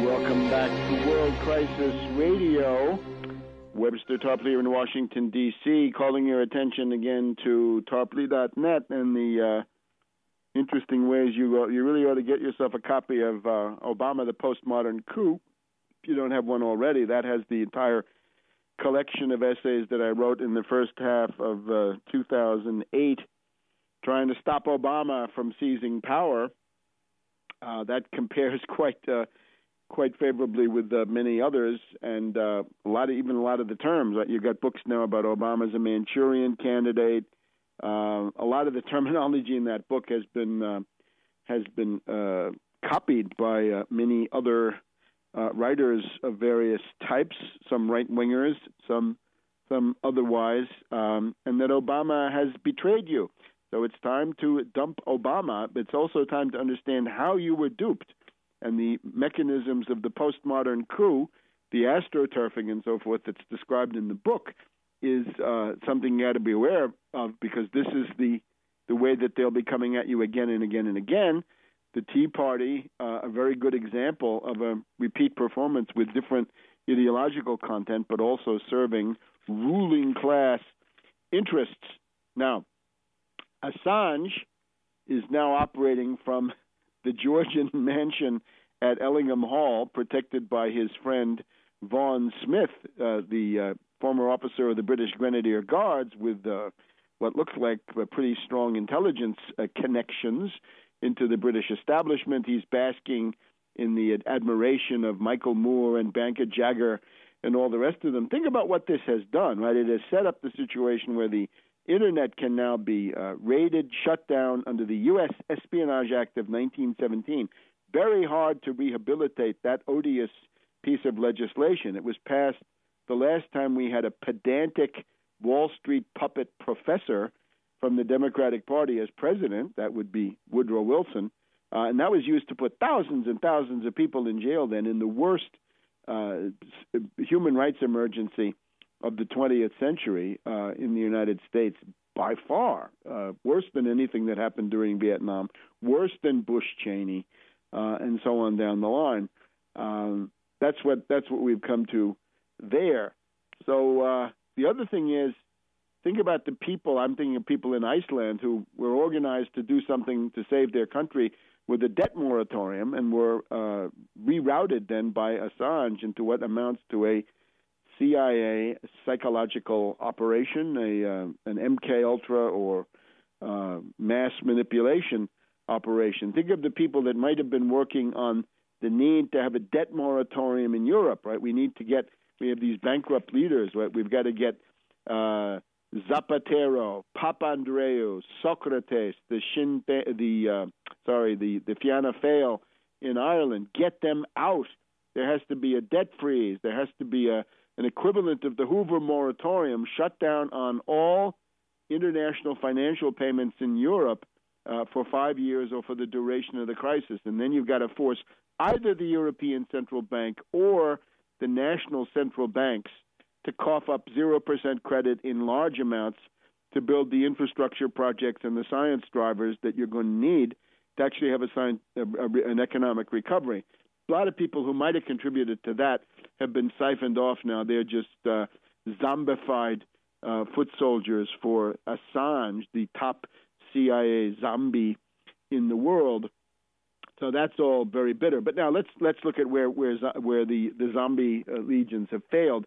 Welcome back to World Crisis Radio. Webster Tarpley here in Washington, D.C., calling your attention again to tarpley.net and the interesting ways you really ought to get yourself a copy of Obama, the Postmodern Coup. If you don't have one already, that has the entire collection of essays that I wrote in the first half of 2008 trying to stop Obama from seizing power. That compares quite favorably with many others, and a lot of the terms. Right? You've got books now about Obama as a Manchurian candidate. A lot of the terminology in that book has been copied by many other writers of various types, some right-wingers, some otherwise, and that Obama has betrayed you. So it's time to dump Obama, but it's also time to understand how you were duped and the mechanisms of the postmodern coup, the astroturfing and so forth that's described in the book is something you got to be aware of, because this is the way that they'll be coming at you again and again and again. The Tea Party, a very good example of a repeat performance with different ideological content, but also serving ruling class interests. Now, Assange is now operating from the Georgian mansion at Ellingham Hall, protected by his friend Vaughan Smith, the former officer of the British Grenadier Guards, with what looks like pretty strong intelligence connections into the British establishment. He's basking in the admiration of Michael Moore and Banker Jagger and all the rest of them. Think about what this has done, right? It has set up the situation where the Internet can now be raided, shut down under the U.S. Espionage Act of 1917. Very hard to rehabilitate that odious piece of legislation. It was passed the last time we had a pedantic Wall Street puppet professor from the Democratic Party as president. That would be Woodrow Wilson. And that was used to put thousands and thousands of people in jail then in the worst human rights emergency of the 20th century in the United States, by far, worse than anything that happened during Vietnam, worse than Bush-Cheney, and so on down the line. That's what we've come to there. So the other thing is, think about the people. I'm thinking of people in Iceland who were organized to do something to save their country with a debt moratorium, and were rerouted then by Assange into what amounts to a CIA psychological operation, an MK Ultra or mass manipulation operation. Think of the people that might have been working on the need to have a debt moratorium in Europe, right? We have these bankrupt leaders, right? We've got to get Zapatero, Papandreou, Socrates, the Fianna Fáil in Ireland. Get them out. There has to be a debt freeze. There has to be an equivalent of the Hoover moratorium, shut down on all international financial payments in Europe for 5 years or for the duration of the crisis. And then you've got to force either the European Central Bank or the national central banks to cough up 0% credit in large amounts to build the infrastructure projects and the science drivers that you're going to need to actually have an economic recovery. A lot of people who might have contributed to that have been siphoned off now. They're just zombified foot soldiers for Assange, the top CIA zombie in the world. So that's all very bitter. But now let's look at where the zombie legions have failed.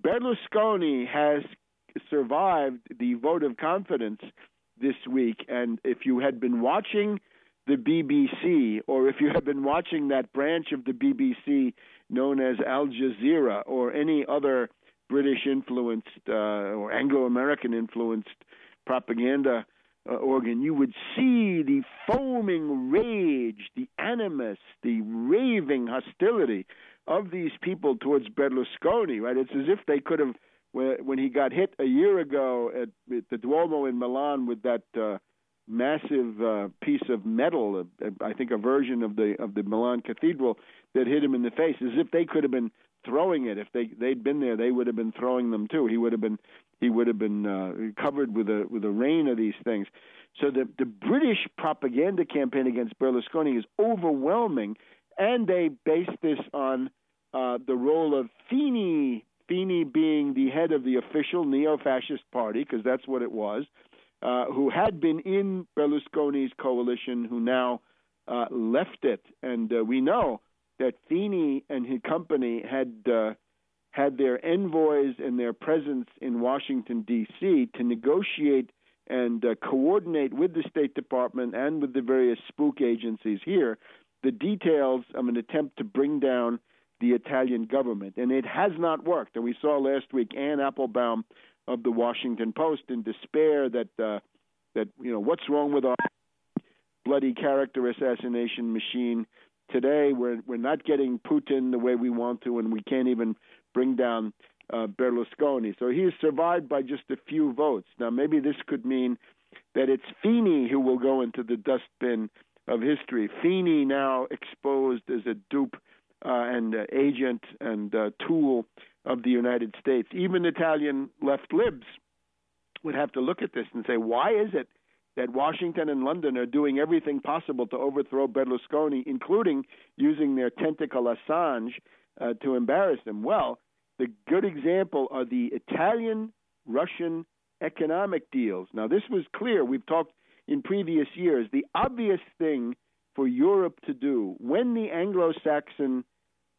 Berlusconi has survived the vote of confidence this week, and if you had been watching the BBC, or if you have been watching that branch of the BBC known as Al Jazeera, or any other British-influenced or Anglo-American-influenced propaganda organ, you would see the foaming rage, the animus, the raving hostility of these people towards Berlusconi, right? It's as if they could have, when he got hit a year ago at the Duomo in Milan with that massive piece of metal, I think a version of the Milan Cathedral that hit him in the face, as if they could have been throwing it. If they'd been there, they would have been throwing them too. He would have been covered with a rain of these things. So the British propaganda campaign against Berlusconi is overwhelming, And they based this on the role of Fini being the head of the official neo-fascist party, because that's what it was, who had been in Berlusconi's coalition, who now left it. And we know that Fini and his company had their envoys and their presence in Washington, D.C. to negotiate and coordinate with the State Department and with the various spook agencies here the details of an attempt to bring down the Italian government. And it has not worked. And we saw last week Ann Applebaum of the Washington Post in despair that what's wrong with our bloody character assassination machine today? We're not getting Putin the way we want to, and we can't even bring down Berlusconi. So he is survived by just a few votes. Now, maybe this could mean that it's Fini who will go into the dustbin of history. Fini now exposed as a dupe and agent and tool of the United States. Even Italian left libs would have to look at this and say, why is it that Washington and London are doing everything possible to overthrow Berlusconi, including using their tentacle Assange to embarrass him? Well, the good example are the Italian-Russian economic deals. Now, this was clear. We've talked in previous years. The obvious thing for Europe to do when the Anglo-Saxon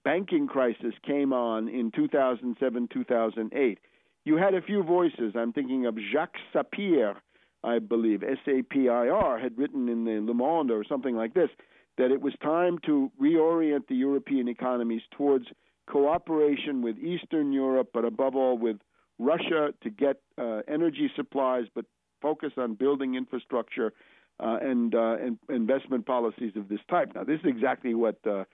banking crisis came on in 2007, 2008, you had a few voices. I'm thinking of Jacques Sapir, I believe, S-A-P-I-R, had written in the Le Monde or something like this, that it was time to reorient the European economies towards cooperation with Eastern Europe, but above all with Russia to get energy supplies, but focus on building infrastructure and investment policies of this type. Now, this is exactly what the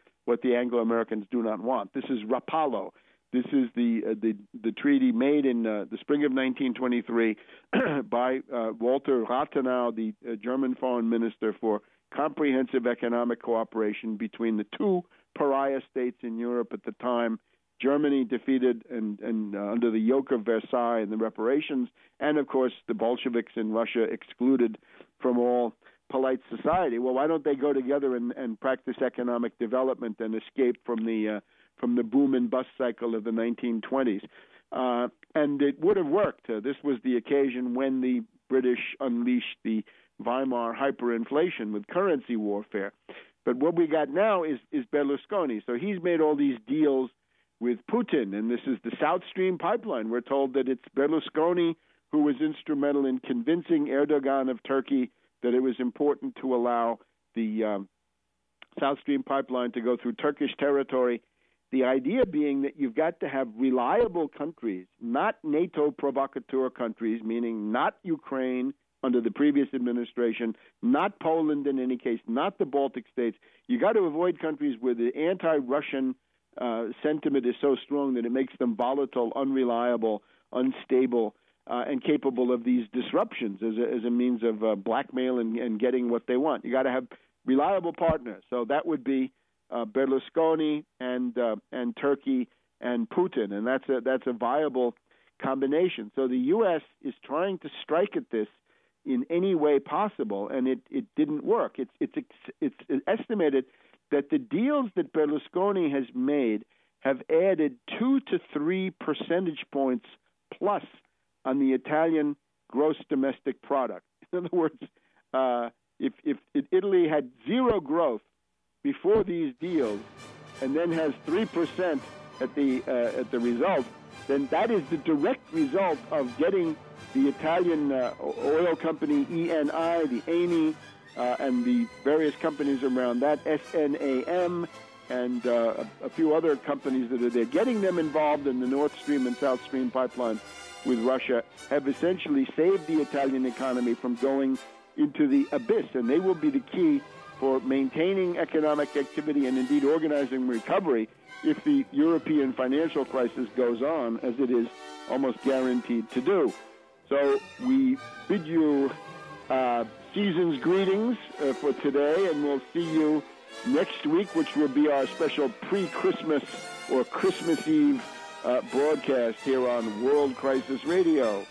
Anglo-Americans do not want. This is Rapallo. This is the treaty made in the spring of 1923 by Walter Rathenau, the German foreign minister, for comprehensive economic cooperation between the two pariah states in Europe at the time, Germany defeated and under the yoke of Versailles and the reparations, and of course the Bolsheviks in Russia excluded from all polite society. Well, why don't they go together and practice economic development and escape from the boom and bust cycle of the 1920s? And it would have worked. This was the occasion when the British unleashed the Weimar hyperinflation with currency warfare. But what we got now is Berlusconi. So he's made all these deals with Putin, and this is the South Stream pipeline. We're told that it's Berlusconi who was instrumental in convincing Erdogan of Turkey that it was important to allow the South Stream pipeline to go through Turkish territory. The idea being that you've got to have reliable countries, not NATO provocateur countries, meaning not Ukraine under the previous administration, not Poland in any case, not the Baltic states. You got to avoid countries where the anti-Russian sentiment is so strong that it makes them volatile, unreliable, unstable, and capable of these disruptions as a means of blackmail and getting what they want. You got to have reliable partners. So that would be Berlusconi and Turkey and Putin, and that's a viable combination. So the U.S. is trying to strike at this in any way possible, and it didn't work. It's estimated that the deals that Berlusconi has made have added 2 to 3 percentage points plus on the Italian gross domestic product. In other words, if Italy had zero growth before these deals and then has 3% at the result, then that is the direct result of getting the Italian oil company Eni, the Eni, and the various companies around that, SNAM, and a few other companies that are there, getting them involved in the North Stream and South Stream pipeline with Russia, have essentially saved the Italian economy from going into the abyss, and they will be the key for maintaining economic activity and indeed organizing recovery if the European financial crisis goes on, as it is almost guaranteed to do. So we bid you season's greetings for today, and we'll see you next week, which will be our special pre-Christmas or Christmas Eve broadcast here on World Crisis Radio.